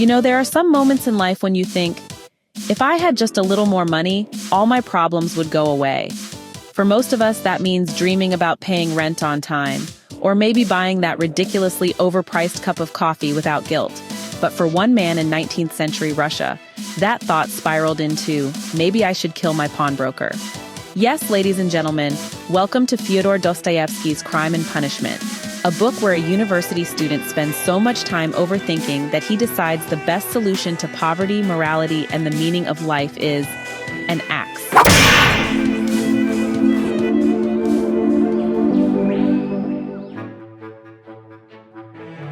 There are some moments in life when you think, if I had just a little more money, all my problems would go away. For most of us, that means dreaming about paying rent on time, or maybe buying that ridiculously overpriced cup of coffee without guilt. But for one man in 19th century Russia, that thought spiraled into, maybe I should kill my pawnbroker. Yes, ladies and gentlemen, welcome to Fyodor Dostoevsky's Crime and Punishment, a book where a university student spends so much time overthinking that he decides the best solution to poverty, morality, and the meaning of life is an axe.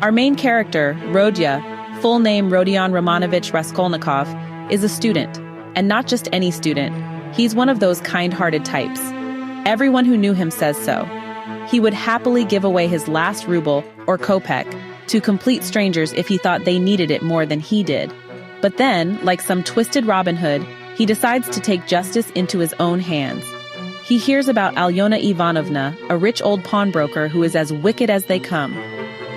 Our main character, Rodya, full name Rodya Raskolnikov, is a student, and not just any student. He's one of those kind-hearted types. Everyone who knew him says so. He would happily give away his last ruble, or kopeck, to complete strangers if he thought they needed it more than he did. But then, like some twisted Robin Hood, he decides to take justice into his own hands. He hears about Alyona Ivanovna, a rich old pawnbroker who is as wicked as they come.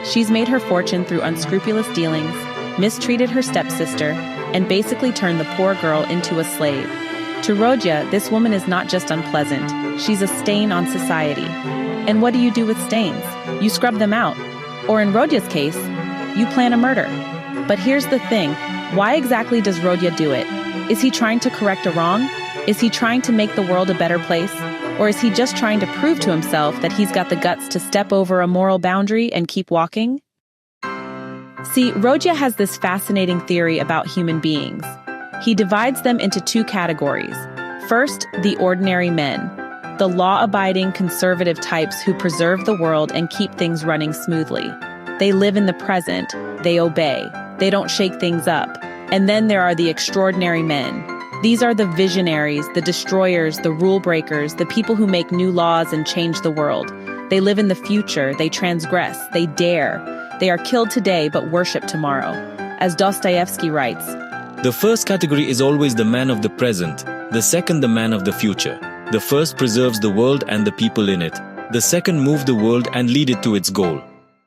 She's made her fortune through unscrupulous dealings, mistreated her stepsister, and basically turned the poor girl into a slave. To Rodya, this woman is not just unpleasant, she's a stain on society. And what do you do with stains? You scrub them out. Or in Rodya's case, you plan a murder. But here's the thing, why exactly does Rodya do it? Is he trying to correct a wrong? Is he trying to make the world a better place? Or is he just trying to prove to himself that he's got the guts to step over a moral boundary and keep walking? See, Rodya has this fascinating theory about human beings. He divides them into two categories. First, the ordinary men, the law-abiding conservative types who preserve the world and keep things running smoothly. They live in the present, they obey, they don't shake things up. And then there are the extraordinary men. These are the visionaries, the destroyers, the rule breakers, the people who make new laws and change the world. They live in the future, they transgress, they dare. They are killed today but worship tomorrow. As Dostoevsky writes, the first category is always the man of the present, the second the man of the future. The first preserves the world and the people in it. The second move the world and lead it to its goal.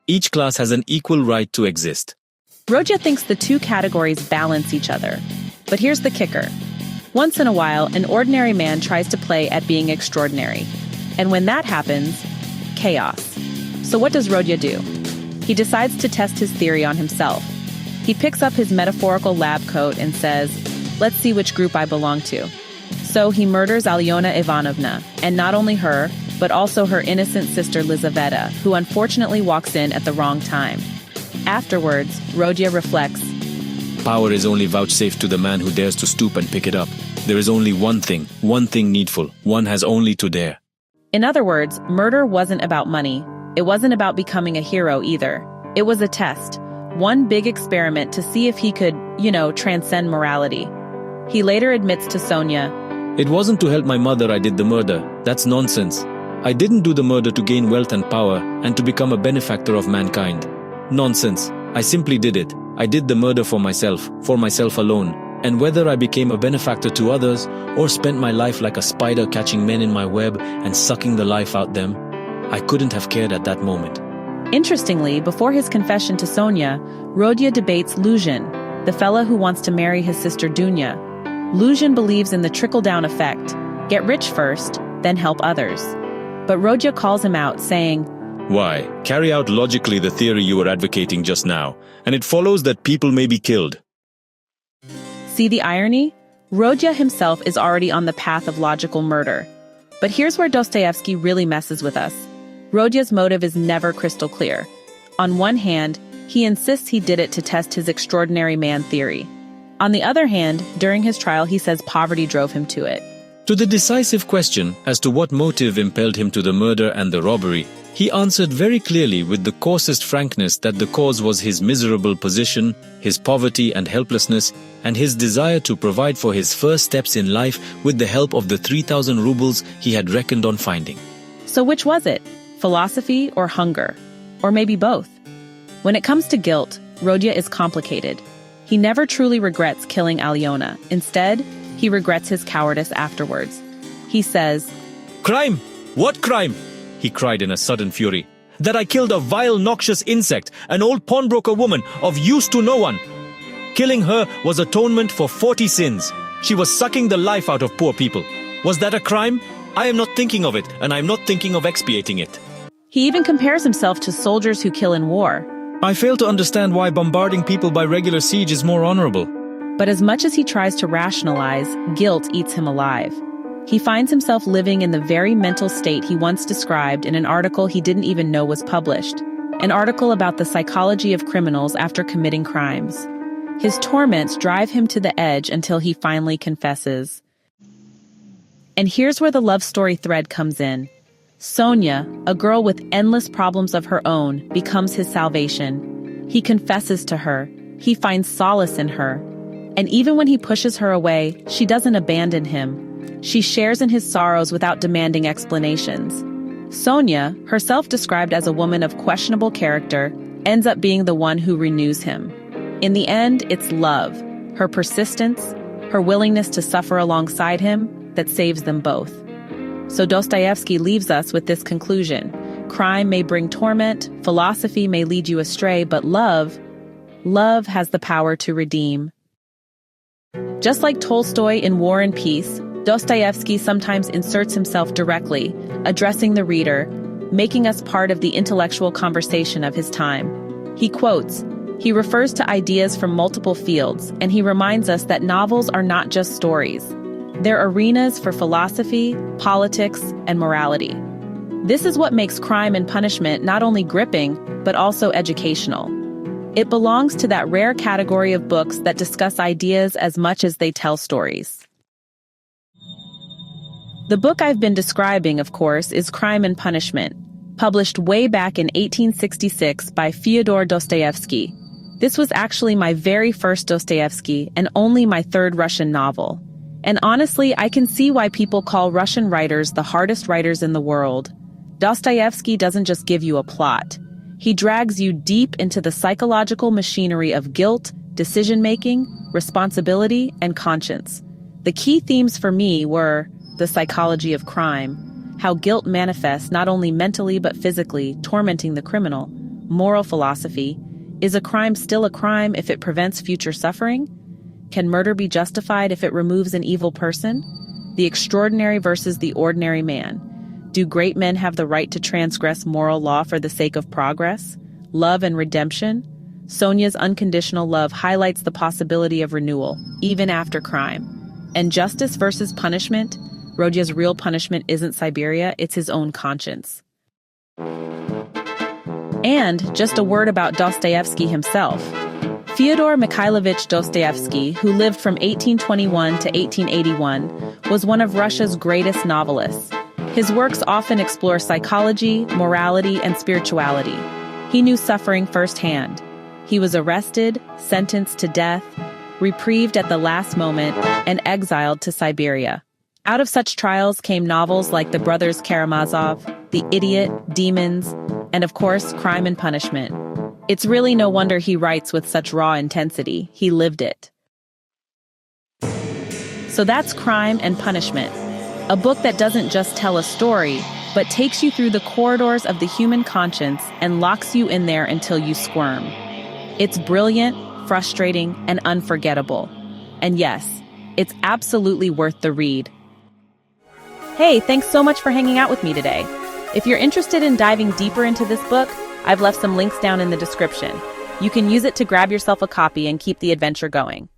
Each class has an equal right to exist. Rodya thinks the two categories balance each other. But here's the kicker. Once in a while, an ordinary man tries to play at being extraordinary. And when that happens, chaos. So what does Rodya do? He decides to test his theory on himself. He picks up his metaphorical lab coat and says, let's see which group I belong to. So he murders Alyona Ivanovna, and not only her, but also her innocent sister Lizaveta, who unfortunately walks in at the wrong time. Afterwards, Rodya reflects, power is only vouchsafed to the man who dares to stoop and pick it up. There is only one thing needful. One has only to dare. In other words, murder wasn't about money. It wasn't about becoming a hero either. It was a test. One big experiment to see if he could, transcend morality. He later admits to Sonia, it wasn't to help my mother I did the murder. That's nonsense. I didn't do the murder to gain wealth and power and to become a benefactor of mankind. Nonsense. I simply did it. I did the murder for myself alone. And whether I became a benefactor to others or spent my life like a spider catching men in my web and sucking the life out them, I couldn't have cared at that moment. Interestingly, before his confession to Sonia, Rodya debates Luzhin, the fella who wants to marry his sister Dunya. Luzhin believes in the trickle-down effect. Get rich first, then help others. But Rodya calls him out, saying, why, carry out logically the theory you were advocating just now, and it follows that people may be killed. See the irony? Rodya himself is already on the path of logical murder. But here's where Dostoevsky really messes with us. Rodya's motive is never crystal clear. On one hand, he insists he did it to test his extraordinary man theory. On the other hand, during his trial he says poverty drove him to it. To the decisive question as to what motive impelled him to the murder and the robbery, he answered very clearly with the coarsest frankness that the cause was his miserable position, his poverty and helplessness, and his desire to provide for his first steps in life with the help of the 3,000 rubles he had reckoned on finding. So which was it? Philosophy or hunger? Or maybe both? When it comes to guilt, Rodya is complicated. He never truly regrets killing Alyona. Instead, he regrets his cowardice afterwards. He says, crime! What crime? He cried in a sudden fury. That I killed a vile, noxious insect, an old pawnbroker woman, of use to no one. Killing her was atonement for 40 sins. She was sucking the life out of poor people. Was that a crime? I am not thinking of it, and I am not thinking of expiating it. He even compares himself to soldiers who kill in war. I fail to understand why bombarding people by regular siege is more honorable. But as much as he tries to rationalize, guilt eats him alive. He finds himself living in the very mental state he once described in an article he didn't even know was published. An article about the psychology of criminals after committing crimes. His torments drive him to the edge until he finally confesses. And here's where the love story thread comes in. Sonia, a girl with endless problems of her own, becomes his salvation. He confesses to her. He finds solace in her. And even when he pushes her away, she doesn't abandon him. She shares in his sorrows without demanding explanations. Sonia, herself described as a woman of questionable character, ends up being the one who renews him. In the end, it's love, her persistence, her willingness to suffer alongside him, that saves them both. So Dostoevsky leaves us with this conclusion. Crime may bring torment, philosophy may lead you astray, but love has the power to redeem. Just like Tolstoy in War and Peace, Dostoevsky sometimes inserts himself directly, addressing the reader, making us part of the intellectual conversation of his time. He quotes, he refers to ideas from multiple fields, and he reminds us that novels are not just stories. They're arenas for philosophy, politics, and morality. This is what makes Crime and Punishment not only gripping, but also educational. It belongs to that rare category of books that discuss ideas as much as they tell stories. The book I've been describing, of course, is Crime and Punishment, published way back in 1866 by Fyodor Dostoevsky. This was actually my very first Dostoevsky and only my third Russian novel. And honestly, I can see why people call Russian writers the hardest writers in the world. Dostoevsky doesn't just give you a plot. He drags you deep into the psychological machinery of guilt, decision-making, responsibility, and conscience. The key themes for me were the psychology of crime, how guilt manifests not only mentally but physically, tormenting the criminal. Moral philosophy, is a crime still a crime if it prevents future suffering? Can murder be justified if it removes an evil person? The extraordinary versus the ordinary man. Do great men have the right to transgress moral law for the sake of progress? Love and redemption? Sonia's unconditional love highlights the possibility of renewal, even after crime. And justice versus punishment? Rodya's real punishment isn't Siberia, it's his own conscience. And just a word about Dostoevsky himself. Fyodor Mikhailovich Dostoevsky, who lived from 1821 to 1881, was one of Russia's greatest novelists. His works often explore psychology, morality, and spirituality. He knew suffering firsthand. He was arrested, sentenced to death, reprieved at the last moment, and exiled to Siberia. Out of such trials came novels like The Brothers Karamazov, The Idiot, Demons, and of course, Crime and Punishment. It's really no wonder he writes with such raw intensity. He lived it. So that's Crime and Punishment, a book that doesn't just tell a story, but takes you through the corridors of the human conscience and locks you in there until you squirm. It's brilliant, frustrating, and unforgettable. And yes, it's absolutely worth the read. Hey, thanks so much for hanging out with me today. If you're interested in diving deeper into this book, I've left some links down in the description. You can use it to grab yourself a copy and keep the adventure going.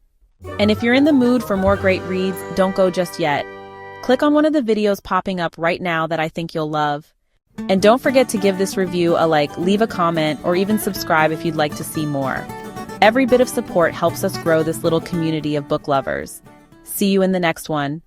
And if you're in the mood for more great reads, don't go just yet. Click on one of the videos popping up right now that I think you'll love. And don't forget to give this review a like, leave a comment, or even subscribe if you'd like to see more. Every bit of support helps us grow this little community of book lovers. See you in the next one.